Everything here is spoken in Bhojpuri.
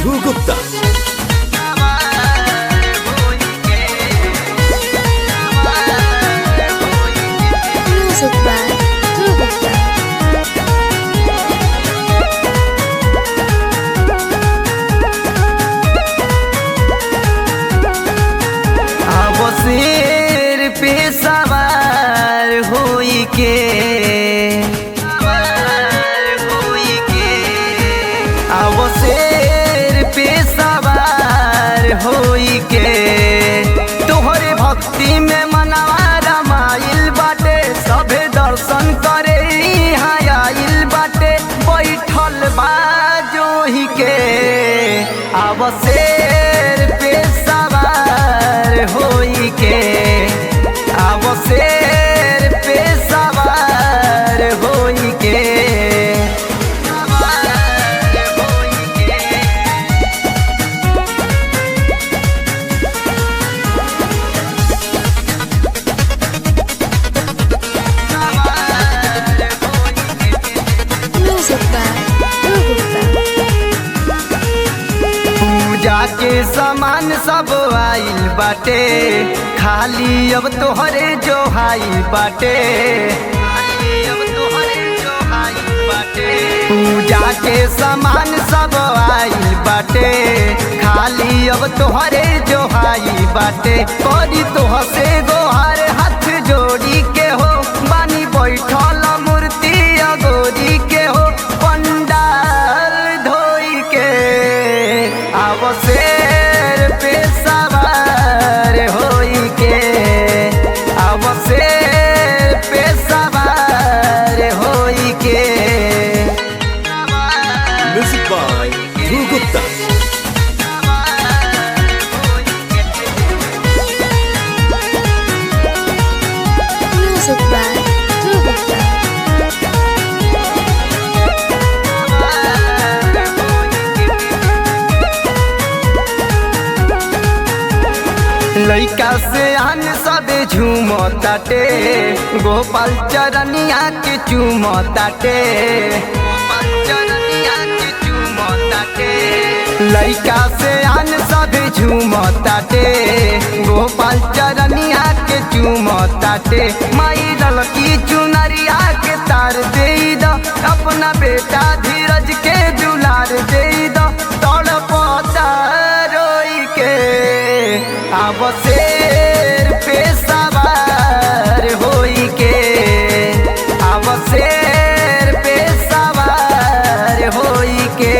Dhruv Gupta. Music by Dhruv Gupta. अब शेर पे सवार होई के अब शेर पे सवार होई के तोहरे भक्ति में मनवा रमाइल बाटे सभे दर्शन करे यहाँ आइल बाटे बैठल बा जोही के अब शेर पे सवार होई के अब शेर पे सवार होई के Music by Dhruv Gupta. पूजा के सामान सब आइल बाटे खाली अब तोहरे जो हाई बाटे पूजा के सामान सब आइल बाटे खाली अब तोहरे जो हाई बाटे करी तोह से गोहार हाथ जोड़ी के हो बानी बैठल मूर्ति अगोरी के हो पंडाल धोई के अब शेर पे सवार होई के अब शेर पे सवार होई के music by Dhruv Gupta. Music by Dhruv Gupta. लइका से आन सबे झूमताटे गोपाल चरनिया के चूमताटे लइका से आन सबे झूमताटे गोपाल चरनिया के चूमताटे माई ललकी चुनरिया के तार दे द अपना बेटा धीरज के दुलार दे द तड़पता रोई के अब शेर पे सवार होई के अब शेर पे सवार होई के